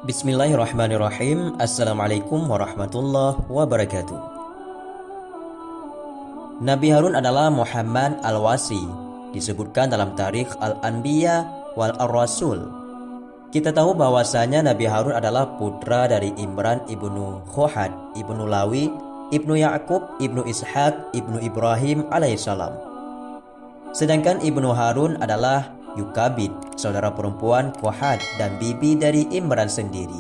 Bismillahirrahmanirrahim. Assalamualaikum warahmatullahi wabarakatuh. Nabi Harun adalah Muhammad Al-Wasi, disebutkan dalam tarikh Al-Anbiya wal Ar-Rasul. Kita tahu bahwasanya Nabi Harun adalah putra dari Imran ibnu Khohad, ibnu Lawi, ibnu Ya'qub, ibnu Ishaq, ibnu Ibrahim alaihissalam. Sedangkan ibnu Harun adalah Yukabid, saudara perempuan Khohad dan bibi dari Imran sendiri.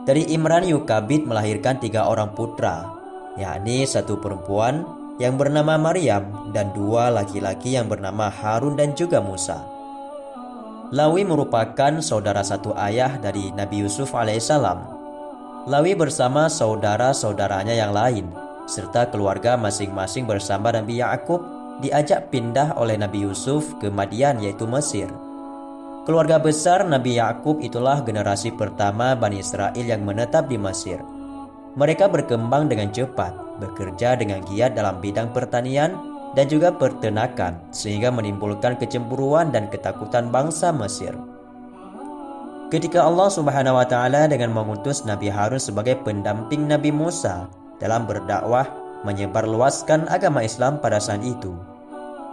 Dari Imran, Yukabid melahirkan 3 orang putra, yakni 1 perempuan yang bernama Maryam dan 2 laki-laki yang bernama Harun dan juga Musa. Lawi merupakan saudara satu ayah dari Nabi Yusuf alaihissalam. Lawi bersama saudara-saudaranya yang lain serta keluarga masing-masing bersama Nabi Ya'qub diajak pindah oleh Nabi Yusuf ke Madian, yaitu Mesir. Keluarga besar Nabi Ya'qub itulah generasi pertama Bani Israel yang menetap di Mesir. Mereka berkembang dengan cepat, bekerja dengan giat dalam bidang pertanian dan juga peternakan, sehingga menimbulkan kecemburuan dan ketakutan bangsa Mesir. Ketika Allah Subhanahu wa Ta'ala dengan mengutus Nabi Harun sebagai pendamping Nabi Musa dalam berdakwah menyebarluaskan agama Islam pada saat itu,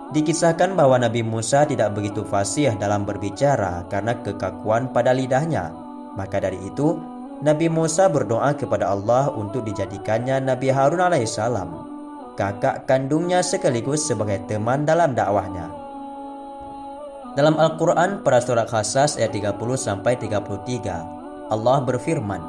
dikisahkan bahwa Nabi Musa tidak begitu fasih dalam berbicara karena kekakuan pada lidahnya. Maka dari itu, Nabi Musa berdoa kepada Allah untuk dijadikannya Nabi Harun alaihissalam, kakak kandungnya sekaligus sebagai teman dalam dakwahnya. Dalam Al-Quran pada surat Qasas ayat 30-33, Allah berfirman,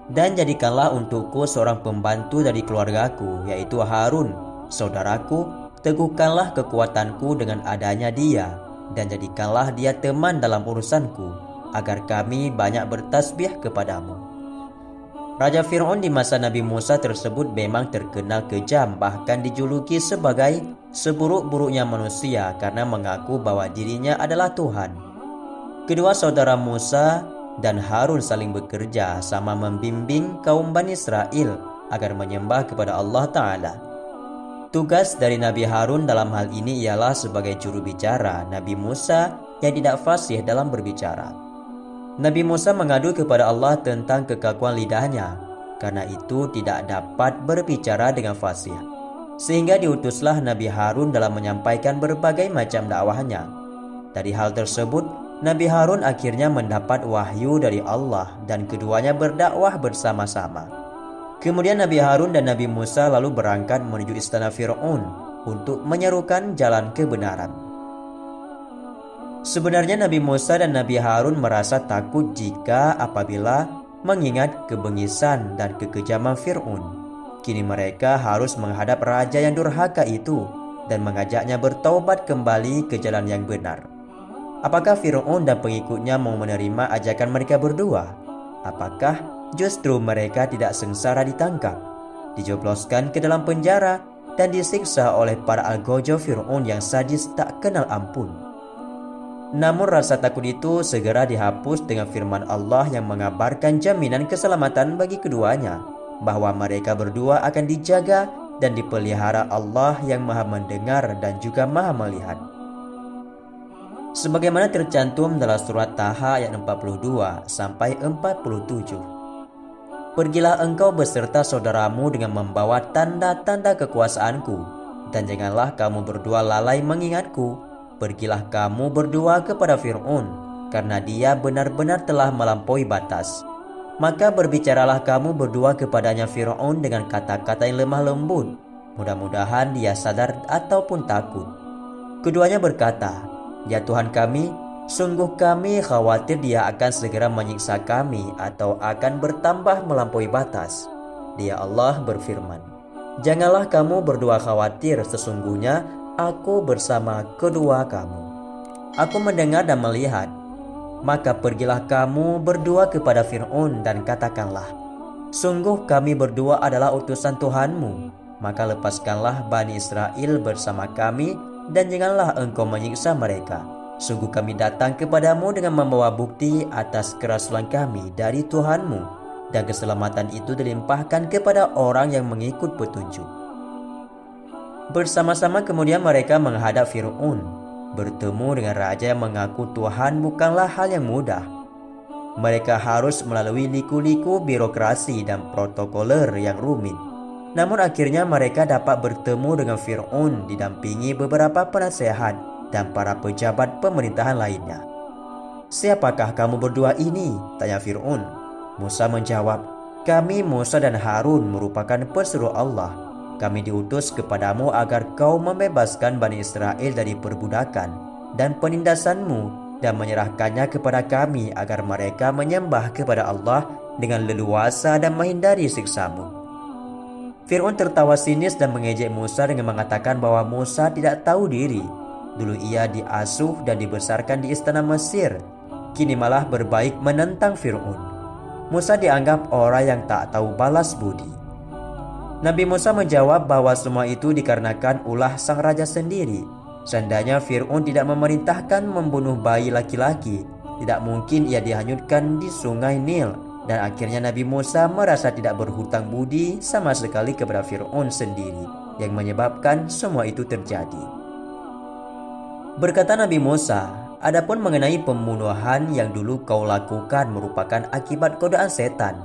"Dan jadikanlah untukku seorang pembantu dari keluargaku, yaitu Harun, saudaraku. Teguhkanlah kekuatanku dengan adanya dia, dan jadikanlah dia teman dalam urusanku, agar kami banyak bertasbih kepadamu." Raja Fir'aun di masa Nabi Musa tersebut memang terkenal kejam, bahkan dijuluki sebagai seburuk-buruknya manusia karena mengaku bahwa dirinya adalah Tuhan. Kedua saudara Musa dan Harun saling bekerja sama membimbing kaum Bani Israel agar menyembah kepada Allah Ta'ala. Tugas dari Nabi Harun dalam hal ini ialah sebagai juru bicara Nabi Musa yang tidak fasih dalam berbicara. Nabi Musa mengadu kepada Allah tentang kekakuan lidahnya, karena itu tidak dapat berbicara dengan fasih. Sehingga diutuslah Nabi Harun dalam menyampaikan berbagai macam dakwahnya. Dari hal tersebut, Nabi Harun akhirnya mendapat wahyu dari Allah dan keduanya berdakwah bersama-sama. Kemudian Nabi Harun dan Nabi Musa lalu berangkat menuju istana Fir'aun untuk menyerukan jalan kebenaran. Sebenarnya Nabi Musa dan Nabi Harun merasa takut jika apabila mengingat kebengisan dan kekejaman Fir'aun. Kini mereka harus menghadap raja yang durhaka itu dan mengajaknya bertaubat kembali ke jalan yang benar. Apakah Fir'aun dan pengikutnya mau menerima ajakan mereka berdua? Apakah justru mereka tidak sengsara ditangkap, dijebloskan ke dalam penjara, dan disiksa oleh para algojo Fir'aun yang sadis tak kenal ampun? Namun rasa takut itu segera dihapus dengan firman Allah yang mengabarkan jaminan keselamatan bagi keduanya, bahwa mereka berdua akan dijaga dan dipelihara Allah yang maha mendengar dan juga maha melihat. Sebagaimana tercantum dalam surat Taha ayat 42-47. "Pergilah engkau beserta saudaramu dengan membawa tanda-tanda kekuasaanku, dan janganlah kamu berdua lalai mengingatku. Pergilah kamu berdua kepada Fir'aun, karena dia benar-benar telah melampaui batas. Maka berbicaralah kamu berdua kepadanya Fir'aun dengan kata-kata yang lemah lembut. Mudah-mudahan dia sadar ataupun takut." Keduanya berkata, "Ya Tuhan kami, sungguh kami khawatir dia akan segera menyiksa kami atau akan bertambah melampaui batas." Dia Allah berfirman, "Janganlah kamu berdua khawatir, sesungguhnya Aku bersama kedua kamu. Aku mendengar dan melihat. Maka pergilah kamu berdua kepada Fir'aun dan katakanlah, sungguh kami berdua adalah utusan Tuhanmu. Maka lepaskanlah Bani Israel bersama kami, dan janganlah engkau menyiksa mereka. Sungguh kami datang kepadamu dengan membawa bukti atas kerasulan kami dari Tuhanmu, dan keselamatan itu dilimpahkan kepada orang yang mengikut petunjuk." Bersama-sama kemudian mereka menghadap Fir'aun. Bertemu dengan raja yang mengaku Tuhan bukanlah hal yang mudah. Mereka harus melalui liku-liku birokrasi dan protokoler yang rumit. Namun akhirnya mereka dapat bertemu dengan Fir'aun didampingi beberapa penasehat dan para pejabat pemerintahan lainnya. "Siapakah kamu berdua ini?" tanya Fir'aun. Musa menjawab, "Kami Musa dan Harun merupakan pesuruh Allah. Kami diutus kepadamu agar kau membebaskan Bani Israel dari perbudakan dan penindasanmu dan menyerahkannya kepada kami agar mereka menyembah kepada Allah dengan leluasa dan menghindari siksamu." Fir'aun tertawa sinis dan mengejek Musa dengan mengatakan bahwa Musa tidak tahu diri. Dulu ia diasuh dan dibesarkan di istana Mesir, kini malah berbaik menentang Fir'aun. Musa dianggap orang yang tak tahu balas budi. Nabi Musa menjawab bahwa semua itu dikarenakan ulah sang raja sendiri. Seandainya Fir'aun tidak memerintahkan membunuh bayi laki-laki, tidak mungkin ia dihanyutkan di sungai Nil. Dan akhirnya Nabi Musa merasa tidak berhutang budi sama sekali kepada Fir'aun sendiri, yang menyebabkan semua itu terjadi. Berkata Nabi Musa, "Adapun mengenai pembunuhan yang dulu kau lakukan merupakan akibat godaan setan.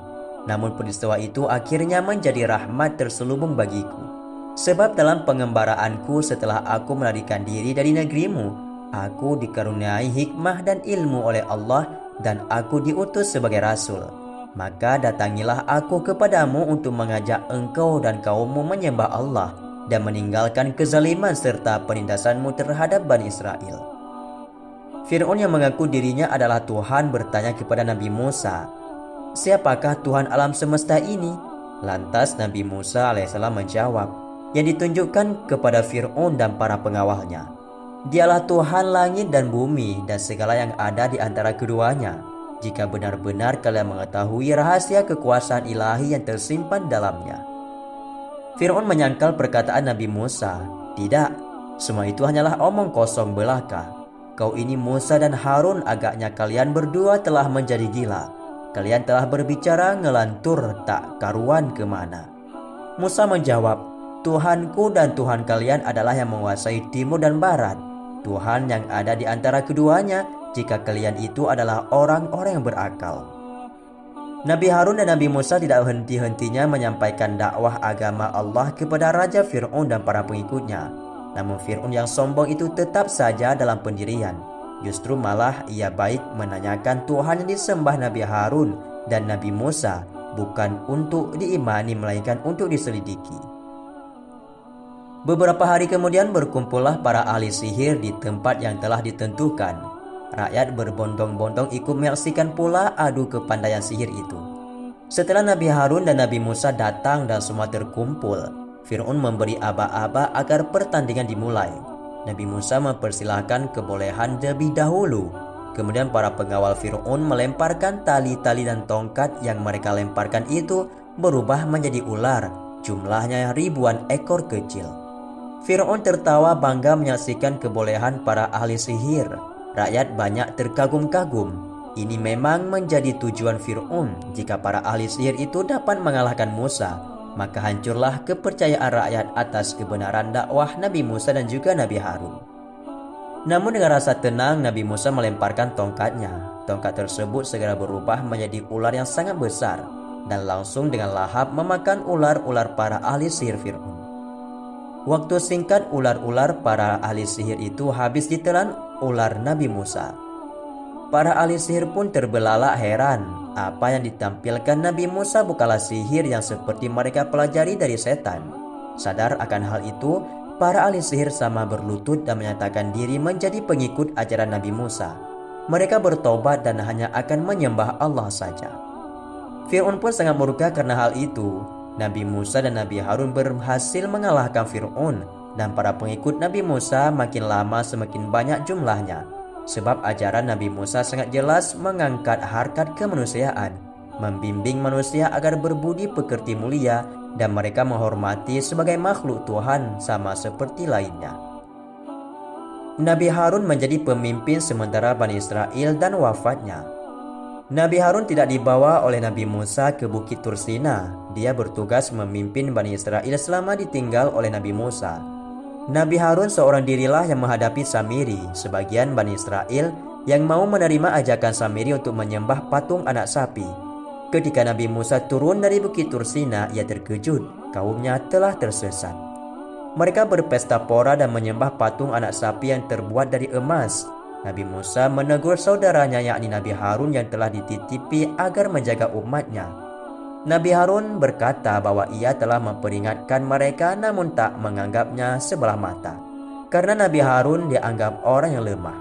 Namun peristiwa itu akhirnya menjadi rahmat terselubung bagiku. Sebab dalam pengembaraanku setelah aku melarikan diri dari negerimu, aku dikaruniai hikmah dan ilmu oleh Allah dan aku diutus sebagai rasul. Maka datangilah aku kepadamu untuk mengajak engkau dan kaummu menyembah Allah dan meninggalkan kezaliman serta penindasanmu terhadap Bani Israel." Fir'aun yang mengaku dirinya adalah Tuhan bertanya kepada Nabi Musa, "Siapakah Tuhan alam semesta ini?" Lantas Nabi Musa alaihissalam menjawab, yang ditunjukkan kepada Fir'aun dan para pengawalnya, "Dialah Tuhan langit dan bumi dan segala yang ada di antara keduanya. Jika benar-benar kalian mengetahui rahasia kekuasaan ilahi yang tersimpan dalamnya." Fir'aun menyangkal perkataan Nabi Musa. "Tidak, semua itu hanyalah omong kosong belaka. Kau ini Musa dan Harun, agaknya kalian berdua telah menjadi gila. Kalian telah berbicara ngelantur tak karuan kemana." Musa menjawab, "Tuhanku dan Tuhan kalian adalah yang menguasai timur dan barat. Tuhan yang ada di antara keduanya, jika kalian itu adalah orang-orang yang berakal." Nabi Harun dan Nabi Musa tidak henti-hentinya menyampaikan dakwah agama Allah kepada Raja Fir'aun dan para pengikutnya. Namun Fir'aun yang sombong itu tetap saja dalam pendirian. Justru malah ia baik menanyakan Tuhan yang disembah Nabi Harun dan Nabi Musa bukan untuk diimani melainkan untuk diselidiki. Beberapa hari kemudian berkumpullah para ahli sihir di tempat yang telah ditentukan. Rakyat berbondong-bondong ikut menyaksikan pula adu kepandaian sihir itu. Setelah Nabi Harun dan Nabi Musa datang dan semua terkumpul, Fir'aun memberi aba-aba agar pertandingan dimulai. Nabi Musa mempersilahkan kebolehan lebih dahulu. Kemudian para pengawal Fir'aun melemparkan tali-tali dan tongkat yang mereka lemparkan itu berubah menjadi ular, jumlahnya ribuan ekor kecil. Fir'aun tertawa bangga menyaksikan kebolehan para ahli sihir. Rakyat banyak terkagum-kagum. Ini memang menjadi tujuan Fir'aun. Jika para ahli sihir itu dapat mengalahkan Musa, maka hancurlah kepercayaan rakyat atas kebenaran dakwah Nabi Musa dan juga Nabi Harun. Namun dengan rasa tenang, Nabi Musa melemparkan tongkatnya. Tongkat tersebut segera berubah menjadi ular yang sangat besar dan langsung dengan lahap memakan ular-ular para ahli sihir Fir'aun. Waktu singkat ular-ular para ahli sihir itu habis ditelan ular Nabi Musa. Para ahli sihir pun terbelalak heran. Apa yang ditampilkan Nabi Musa bukanlah sihir yang seperti mereka pelajari dari setan. Sadar akan hal itu, para ahli sihir sama berlutut dan menyatakan diri menjadi pengikut ajaran Nabi Musa. Mereka bertobat dan hanya akan menyembah Allah saja. Fir'aun pun sangat murka karena hal itu. Nabi Musa dan Nabi Harun berhasil mengalahkan Fir'aun, dan para pengikut Nabi Musa makin lama semakin banyak jumlahnya. Sebab ajaran Nabi Musa sangat jelas mengangkat harkat kemanusiaan, membimbing manusia agar berbudi pekerti mulia, dan mereka menghormati sebagai makhluk Tuhan sama seperti lainnya. Nabi Harun menjadi pemimpin sementara Bani Israel dan wafatnya. Nabi Harun tidak dibawa oleh Nabi Musa ke Bukit Tursina. Dia bertugas memimpin Bani Israel selama ditinggal oleh Nabi Musa. Nabi Harun seorang dirilah yang menghadapi Samiri. Sebagian Bani Israel yang mau menerima ajakan Samiri untuk menyembah patung anak sapi. Ketika Nabi Musa turun dari Bukit Tursina, ia terkejut kaumnya telah tersesat. Mereka berpesta pora dan menyembah patung anak sapi yang terbuat dari emas. Nabi Musa menegur saudaranya yakni Nabi Harun yang telah dititipi agar menjaga umatnya. Nabi Harun berkata bahwa ia telah memperingatkan mereka namun tak menganggapnya sebelah mata, karena Nabi Harun dianggap orang yang lemah.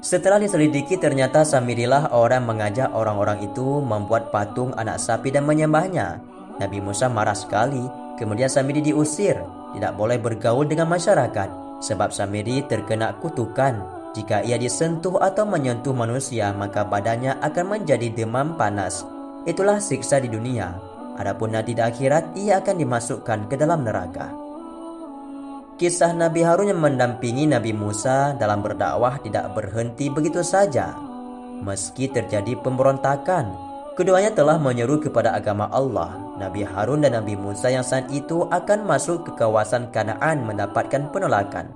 Setelah diselidiki, ternyata Samirilah orang mengajak orang-orang itu membuat patung anak sapi dan menyembahnya. Nabi Musa marah sekali. Kemudian Samiri diusir, tidak boleh bergaul dengan masyarakat, sebab Samiri terkena kutukan. Jika ia disentuh atau menyentuh manusia, maka badannya akan menjadi demam panas. Itulah siksa di dunia. Adapun nanti di akhirat, ia akan dimasukkan ke dalam neraka. Kisah Nabi Harun yang mendampingi Nabi Musa dalam berdakwah tidak berhenti begitu saja. Meski terjadi pemberontakan, keduanya telah menyeru kepada agama Allah. Nabi Harun dan Nabi Musa yang saat itu akan masuk ke kawasan Kanaan mendapatkan penolakan.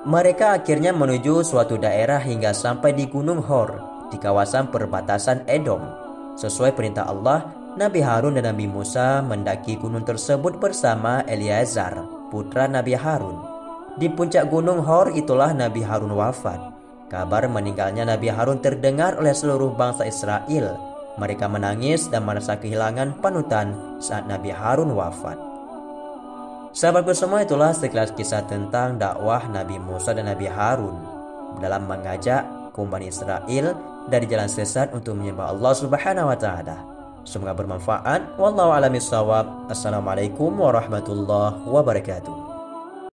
Mereka akhirnya menuju suatu daerah hingga sampai di Gunung Hor, di kawasan perbatasan Edom. Sesuai perintah Allah, Nabi Harun dan Nabi Musa mendaki gunung tersebut bersama Eleazar, putra Nabi Harun. Di puncak Gunung Hor itulah Nabi Harun wafat. Kabar meninggalnya Nabi Harun terdengar oleh seluruh bangsa Israel. Mereka menangis dan merasa kehilangan panutan saat Nabi Harun wafat. Sahabatku semua, itulah sekilas kisah tentang dakwah Nabi Musa dan Nabi Harun dalam mengajak kaum Bani Israel dari jalan sesat untuk menyembah Allah Subhanahu wa taala. Semoga bermanfaat. Wallahu a'lam bishawab. Assalamualaikum warahmatullahi wabarakatuh.